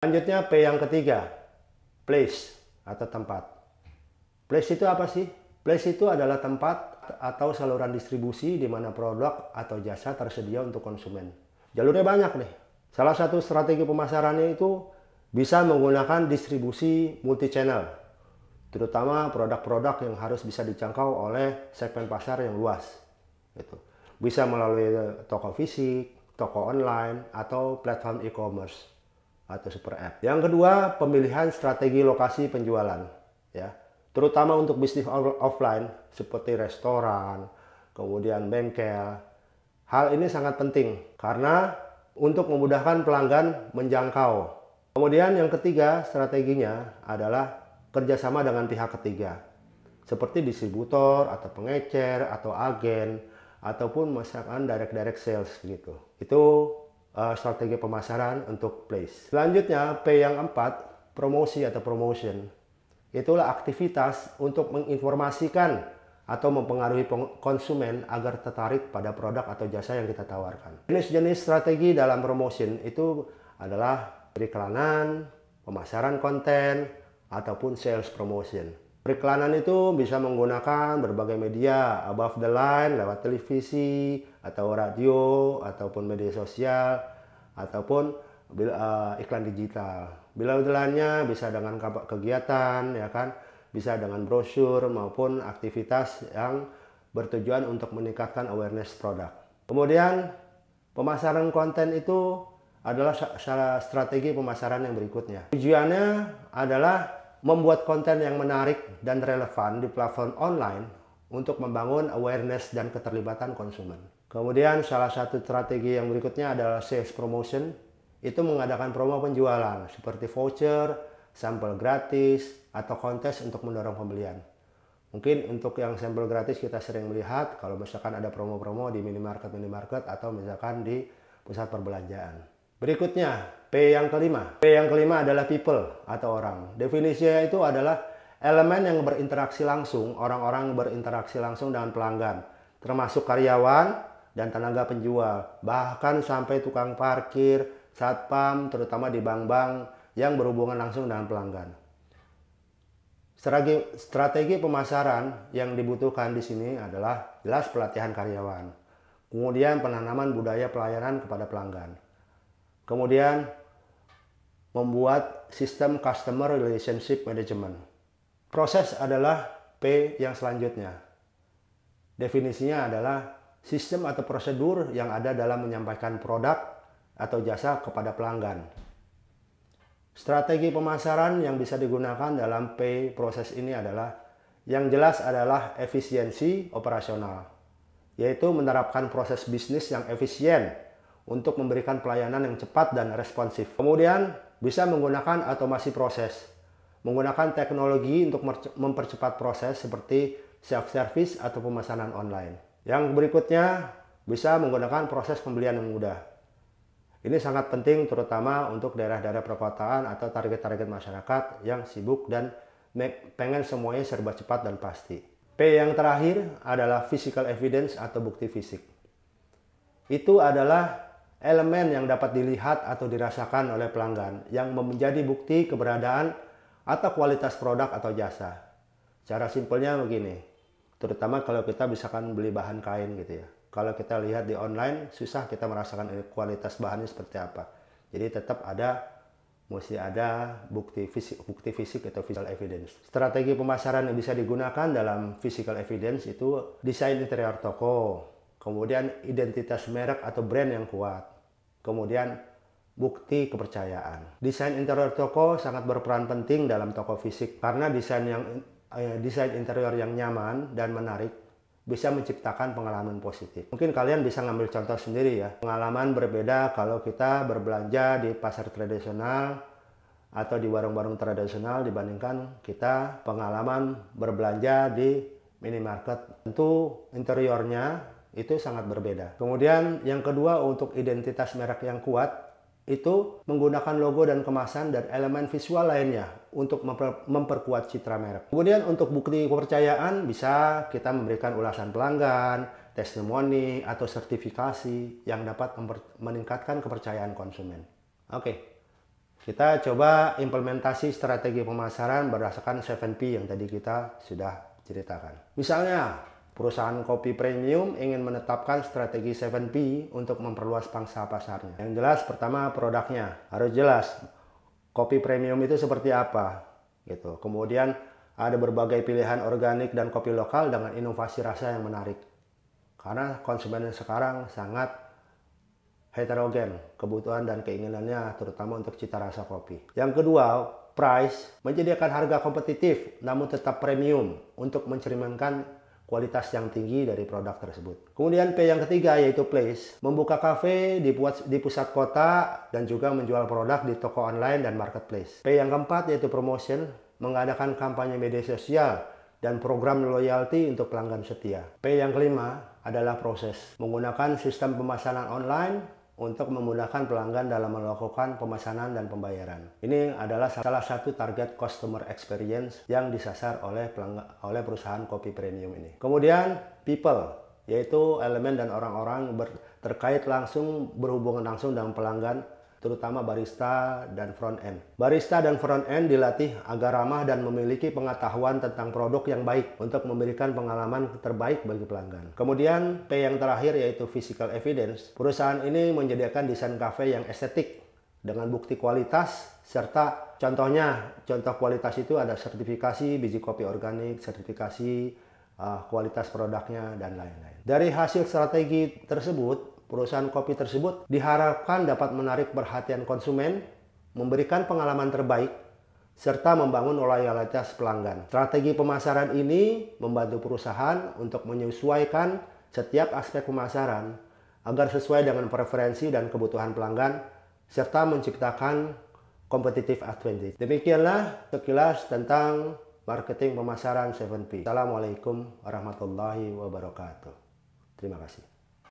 Selanjutnya P yang ketiga, place atau tempat. Place itu apa sih? Place itu adalah tempat atau saluran distribusi di mana produk atau jasa tersedia untuk konsumen. Jalurnya banyak nih. Salah satu strategi pemasarannya itu bisa menggunakan distribusi multi-channel, terutama produk-produk yang harus bisa dijangkau oleh segmen pasar yang luas. Gitu. Bisa melalui toko fisik, toko online, atau platform e-commerce atau super app. Yang kedua, pemilihan strategi lokasi penjualan, ya, terutama untuk bisnis offline seperti restoran, kemudian bengkel. Hal ini sangat penting karena untuk memudahkan pelanggan menjangkau. Kemudian yang ketiga, strateginya adalah kerjasama dengan pihak ketiga, seperti distributor atau pengecer atau agen ataupun misalkan direct sales gitu. Itu strategi pemasaran untuk place. Selanjutnya P yang keempat, promosi atau promotion. Itulah aktivitas untuk menginformasikan atau mempengaruhi konsumen agar tertarik pada produk atau jasa yang kita tawarkan. Jenis-jenis strategi dalam promotion itu adalah periklanan, pemasaran konten, ataupun sales promotion. Periklanan itu bisa menggunakan berbagai media above the line lewat televisi atau radio ataupun media sosial ataupun iklan digital. Below the line-nya bisa dengan kegiatan, ya kan, bisa dengan brosur maupun aktivitas yang bertujuan untuk meningkatkan awareness produk. Kemudian pemasaran konten itu adalah salah strategi pemasaran yang berikutnya. Tujuannya adalah membuat konten yang menarik dan relevan di platform online untuk membangun awareness dan keterlibatan konsumen. Kemudian salah satu strategi yang berikutnya adalah sales promotion. Itu mengadakan promo penjualan seperti voucher, sampel gratis, atau kontes untuk mendorong pembelian. Mungkin untuk yang sampel gratis kita sering melihat kalau misalkan ada promo-promo di minimarket atau misalkan di pusat perbelanjaan. Berikutnya, P yang kelima. P yang kelima adalah people atau orang. Definisinya itu adalah elemen yang berinteraksi langsung, orang-orang berinteraksi langsung dengan pelanggan, termasuk karyawan dan tenaga penjual, bahkan sampai tukang parkir, satpam, terutama di bank-bank yang berhubungan langsung dengan pelanggan. Strategi pemasaran yang dibutuhkan di sini adalah jelas pelatihan karyawan, kemudian penanaman budaya pelayanan kepada pelanggan, kemudian membuat sistem customer relationship management. Proses adalah P yang selanjutnya. Definisinya adalah sistem atau prosedur yang ada dalam menyampaikan produk atau jasa kepada pelanggan. Strategi pemasaran yang bisa digunakan dalam P proses ini adalah yang jelas adalah efisiensi operasional, yaitu menerapkan proses bisnis yang efisien untuk memberikan pelayanan yang cepat dan responsif. Kemudian bisa menggunakan otomasi proses, menggunakan teknologi untuk mempercepat proses seperti self-service atau pemesanan online. Yang berikutnya bisa menggunakan proses pembelian yang mudah. Ini sangat penting terutama untuk daerah-daerah perkotaan atau target-target masyarakat yang sibuk dan pengen semuanya serba cepat dan pasti. P yang terakhir adalah physical evidence atau bukti fisik. Itu adalah elemen yang dapat dilihat atau dirasakan oleh pelanggan yang menjadi bukti keberadaan atau kualitas produk atau jasa. Cara simpelnya begini, terutama kalau kita misalkan beli bahan kain gitu ya. Kalau kita lihat di online, susah kita merasakan kualitas bahannya seperti apa. Jadi tetap mesti ada bukti fisik atau physical evidence. Strategi pemasaran yang bisa digunakan dalam physical evidence itu desain interior toko, kemudian identitas merek atau brand yang kuat, kemudian bukti kepercayaan. Desain interior toko sangat berperan penting dalam toko fisik karena desain interior yang nyaman dan menarik bisa menciptakan pengalaman positif. Mungkin kalian bisa ngambil contoh sendiri ya. Pengalaman berbeda kalau kita berbelanja di pasar tradisional atau di warung-warung tradisional dibandingkan kita pengalaman berbelanja di minimarket. Tentu interiornya itu sangat berbeda. Kemudian yang kedua, untuk identitas merek yang kuat itu menggunakan logo dan kemasan dan elemen visual lainnya untuk memperkuat citra merek. Kemudian untuk bukti kepercayaan bisa kita memberikan ulasan pelanggan, testimoni, atau sertifikasi yang dapat meningkatkan kepercayaan konsumen. Oke, Kita coba implementasi strategi pemasaran berdasarkan 7P yang tadi kita sudah ceritakan. Misalnya, perusahaan kopi premium ingin menetapkan strategi 7P untuk memperluas pangsa pasarnya. Yang jelas pertama produknya harus jelas. Kopi premium itu seperti apa gitu. Kemudian ada berbagai pilihan organik dan kopi lokal dengan inovasi rasa yang menarik. Karena konsumen sekarang sangat heterogen kebutuhan dan keinginannya, terutama untuk cita rasa kopi. Yang kedua, price, menyediakan harga kompetitif namun tetap premium untuk mencerminkan kualitas yang tinggi dari produk tersebut. Kemudian P yang ketiga yaitu place, membuka kafe di pusat kota dan juga menjual produk di toko online dan marketplace. P yang keempat yaitu promotion, mengadakan kampanye media sosial dan program loyalty untuk pelanggan setia. P yang kelima adalah proses, menggunakan sistem pemesanan online untuk memudahkan pelanggan dalam melakukan pemesanan dan pembayaran. Ini adalah salah satu target customer experience yang disasar oleh perusahaan kopi premium ini. Kemudian people, yaitu elemen dan orang-orang terkait langsung, berhubungan langsung dengan pelanggan, terutama barista dan front end. Barista dan front end dilatih agar ramah dan memiliki pengetahuan tentang produk yang baik untuk memberikan pengalaman terbaik bagi pelanggan. Kemudian P yang terakhir yaitu physical evidence. Perusahaan ini menyediakan desain kafe yang estetik dengan bukti kualitas serta contoh kualitas itu ada sertifikasi biji kopi organik, sertifikasi kualitas produknya dan lain-lain. Dari hasil strategi tersebut, perusahaan kopi tersebut diharapkan dapat menarik perhatian konsumen, memberikan pengalaman terbaik, serta membangun loyalitas pelanggan. Strategi pemasaran ini membantu perusahaan untuk menyesuaikan setiap aspek pemasaran agar sesuai dengan preferensi dan kebutuhan pelanggan, serta menciptakan competitive advantage. Demikianlah sekilas tentang marketing pemasaran 7P. Assalamualaikum warahmatullahi wabarakatuh. Terima kasih.